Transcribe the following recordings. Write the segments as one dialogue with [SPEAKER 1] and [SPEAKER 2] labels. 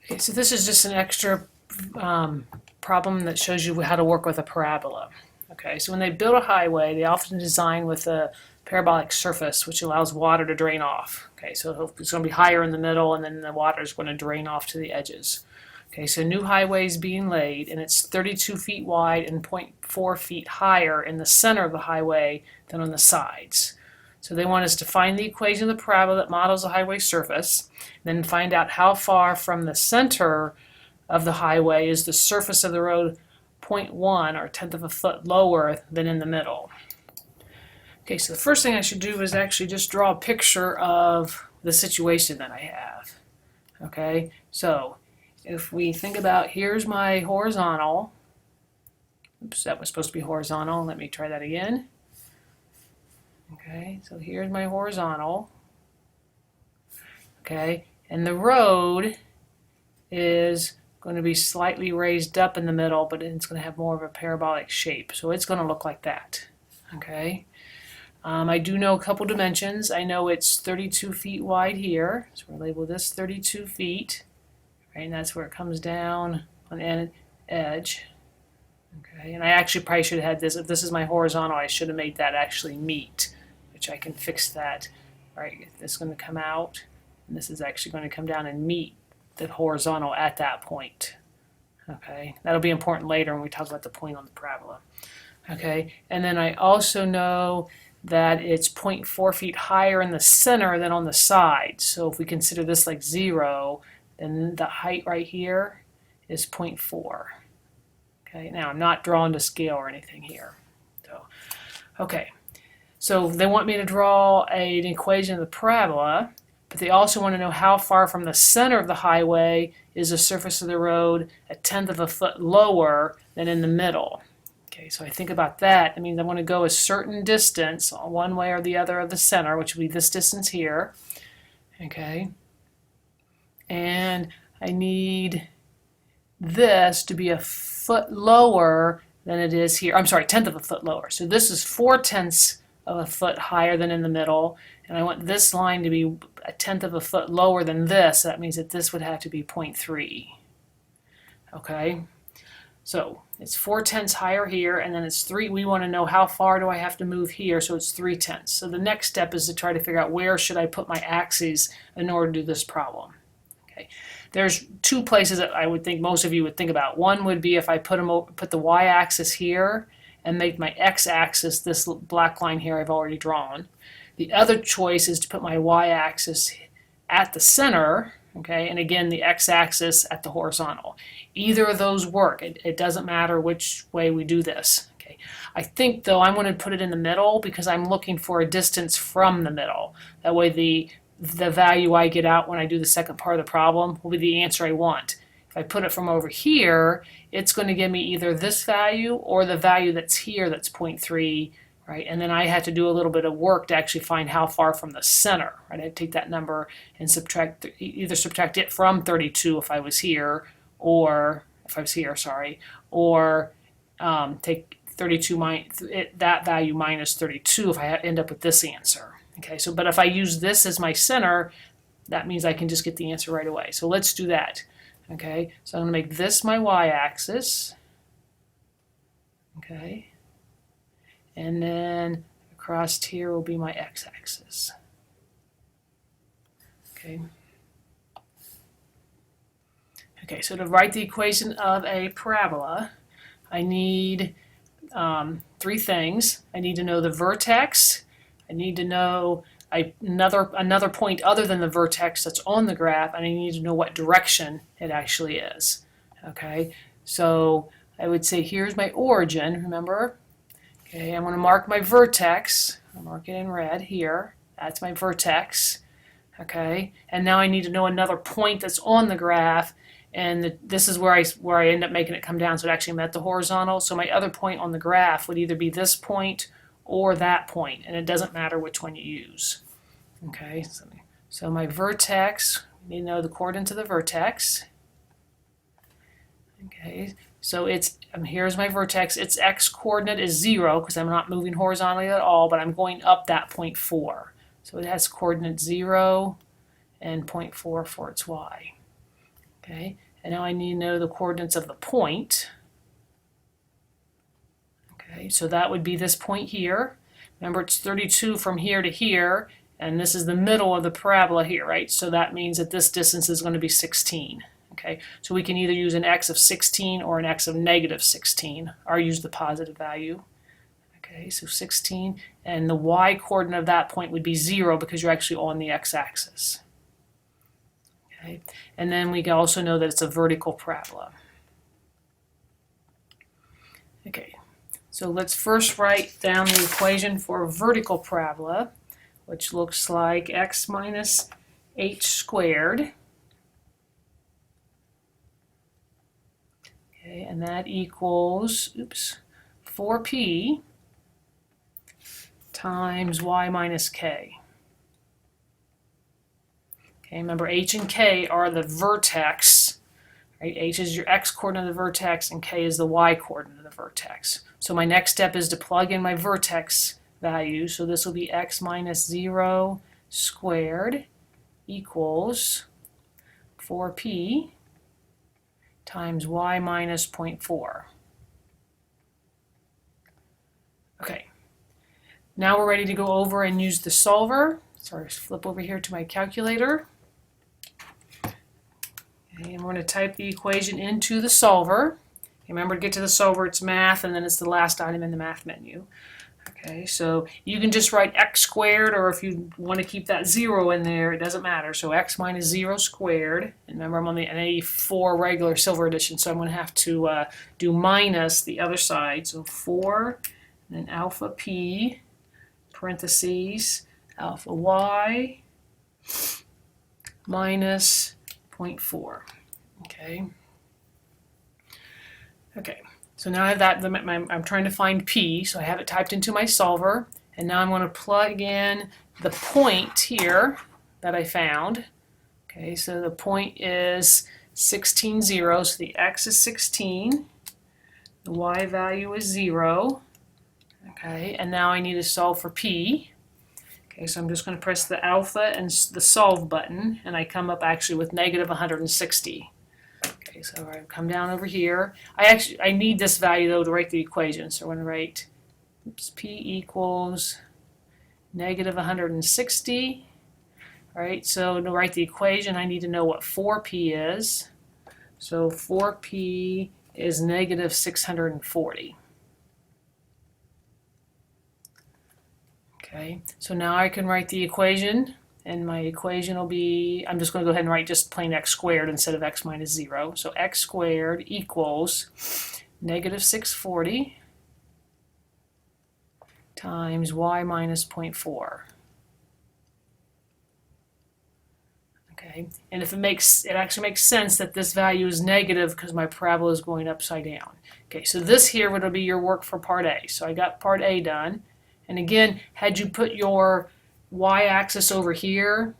[SPEAKER 1] Okay, so this is just an extra problem that shows you how to work with a parabola. Okay, so when they build a highway, they often design with a parabolic surface, which allows water to drain off. Okay, so it's going to be higher in the middle, and then the water is going to drain off to the edges. Okay, so new highway is being laid, and it's 32 feet wide and 0.4 feet higher in the center of the highway than on the sides. So they want us to find the equation of the parabola that models the highway surface, then find out how far from the center of the highway is the surface of the road 0.1 or 1/10 of a foot lower than in the middle. Okay, so the first thing I should do is actually just draw a picture of the situation that I have. Okay, so if we think about, here's my horizontal. Oops, that was supposed to be horizontal. Let me try that again. Okay, so here's my horizontal. Okay, and the road is going to be slightly raised up in the middle, but it's going to have more of a parabolic shape. So it's going to look like that. Okay. I do know a couple dimensions. I know it's 32 feet wide here. So we'll label this 32 feet. Right, and that's where it comes down on the edge. Okay, and I actually probably should have had this. If this is my horizontal, I should have made that actually meet, which I can fix that. All right, this is going to come out, and this is actually going to come down and meet the horizontal at that point. Okay, that'll be important later when we talk about the point on the parabola. Okay, and then I also know that it's 0.4 feet higher in the center than on the side. So if we consider this like 0, then the height right here is 0.4. Okay, now I'm not drawing to scale or anything here. So, okay, so they want me to draw an equation of the parabola, but they also want to know how far from the center of the highway is the surface of the road 1/10 of a foot lower than in the middle. Okay, so I think about that. That means I want to go a certain distance one way or the other of the center, which would be this distance here. Okay, and I need this to be a foot lower than it is here. I'm sorry, 1/10 of a foot lower. So this is 4/10 of a foot higher than in the middle, and I want this line to be 1/10 of a foot lower than this. So that means that this would have to be 0.3. Okay, so it's 4/10 higher here, and then it's 3. We want to know how far do I have to move here, so it's 3/10. So the next step is to try to figure out where should I put my axes in order to do this problem. Okay, there's two places that I would think most of you would think about. One would be if I put the y-axis here and make my x-axis this black line here I've already drawn. The other choice is to put my y-axis at the center, okay, and again the x-axis at the horizontal. Either of those work. It doesn't matter which way we do this. Okay, I think though I'm going to put it in the middle because I'm looking for a distance from the middle. That way the value I get out when I do the second part of the problem will be the answer I want. If I put it from over here, it's going to give me either this value or the value that's here that's 0.3, right? And then I have to do a little bit of work to actually find how far from the center, right? I take that number and either subtract it from 32 if I was here, or if I was here, sorry, or take 32 that value minus 32 if I end up with this answer. Okay, so but if I use this as my center, that means I can just get the answer right away. So let's do that. Okay, so I'm going to make this my y-axis. Okay, and then across here will be my x-axis. Okay. Okay, so to write the equation of a parabola, I need 3 things. I need to know the vertex. I need to know another point other than the vertex that's on the graph, and I need to know what direction it actually is. Okay, so I would say here's my origin, remember? Okay, I'm going to mark my vertex. I'll mark it in red here. That's my vertex. Okay, and now I need to know another point that's on the graph, and this is where I end up making it come down, so it actually met the horizontal. So my other point on the graph would either be this point or that point, and it doesn't matter which one you use. Okay, so my vertex, we need to know the coordinates of the vertex. Okay, so here's my vertex. Its x coordinate is 0 because I'm not moving horizontally at all, but I'm going up that 0.4. So it has coordinates 0 and 0.4 for its y. Okay, and now I need to know the coordinates of the point. Okay, so that would be this point here. Remember, it's 32 from here to here, and this is the middle of the parabola here, right? So that means that this distance is going to be 16. Okay, so we can either use an x of 16 or an x of negative 16, or use the positive value. Okay, so 16, and the y coordinate of that point would be 0 because you're actually on the x-axis. Okay, and then we can also know that it's a vertical parabola. Okay, so let's first write down the equation for a vertical parabola, which looks like x minus h squared. Okay, and that equals, 4p times y minus k. Okay, remember h and k are the vertex, right? H is your x coordinate of the vertex and k is the y coordinate of the vertex. So my next step is to plug in my vertex value. So this will be x minus 0 squared equals 4p times y minus 0.4. Okay, now we're ready to go over and use the solver. So flip over here to my calculator. Okay, and we're going to type the equation into the solver. Remember, to get to the solver, it's math, and then it's the last item in the math menu. Okay, so you can just write x squared, or if you want to keep that 0 in there, it doesn't matter. So x minus 0 squared, and remember I'm on the NA4 regular silver edition, so I'm going to have to do minus the other side. So 4, and then alpha p, parentheses, alpha y, minus 0.4. Okay. Okay. So now I have that, I'm trying to find p, so I have it typed into my solver, and now I'm going to plug in the point here that I found. Okay, so the point is 16, 0, so the x is 16, the y value is 0, okay, and now I need to solve for p. Okay, so I'm just going to press the alpha and the solve button, and I come up actually with negative 160. Okay, so I come down over here. I need this value though to write the equation, so I'm going to write p equals negative 160. All right, so to write the equation, I need to know what 4p is. So 4p is negative 640. Okay, so now I can write the equation. And my equation will be, I'm just going to go ahead and write just plain x squared instead of x minus 0. So x squared equals negative 640 times y minus 0.4. Okay, and if it actually makes sense that this value is negative because my parabola is going upside down. Okay, so this here would be your work for part A. So I got part A done. And again, had you put your y-axis over here,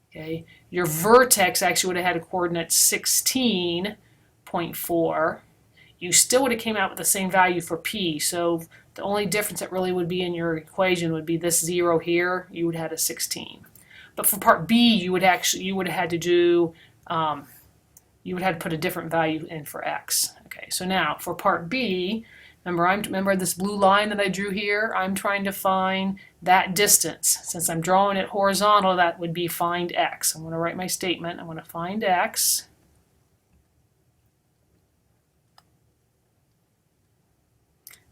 [SPEAKER 1] okay, your vertex actually would have had a coordinate 16.4. You still would have came out with the same value for p, so the only difference that really would be in your equation would be this 0 here. You would have had a 16. But for part B, you would have had to do, you would have to put a different value in for x. Okay, so now for part B, remember this blue line that I drew here? I'm trying to find that distance. Since I'm drawing it horizontal, that would be find x. I'm going to write my statement. I'm going to find x.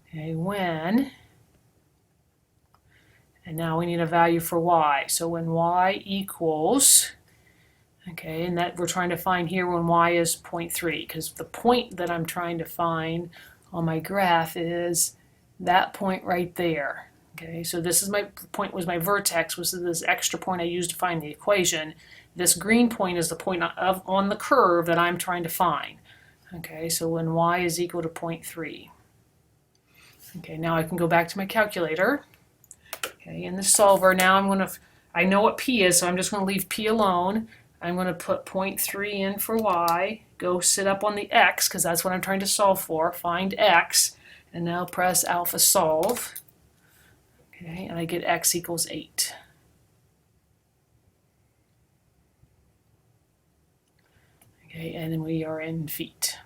[SPEAKER 1] Okay, when, and now we need a value for y. So when y equals, okay, and that we're trying to find here when y is 0.3, because the point that I'm trying to find on my graph is that point right there. Okay, so this is my point, was my vertex, was this extra point I used to find the equation. This green point is the point on the curve that I'm trying to find. Okay, so when y is equal to 0.3. Okay, now I can go back to my calculator. Okay, in the solver, now I know what p is, so I'm just going to leave p alone. I'm going to put 0.3 in for y, go sit up on the x, because that's what I'm trying to solve for, find x, and now press alpha solve. Okay, and I get x equals 8. Okay, and then we are in feet.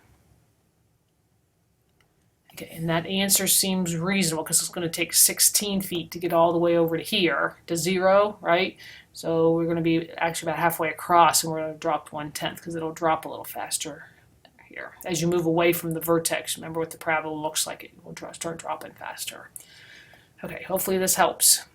[SPEAKER 1] Okay, and that answer seems reasonable because it's going to take 16 feet to get all the way over to here, to 0, right? So we're going to be actually about halfway across, and we're going to drop 1/10 because it'll drop a little faster here. As you move away from the vertex, remember what the parabola looks like, it will start dropping faster. Okay, hopefully this helps.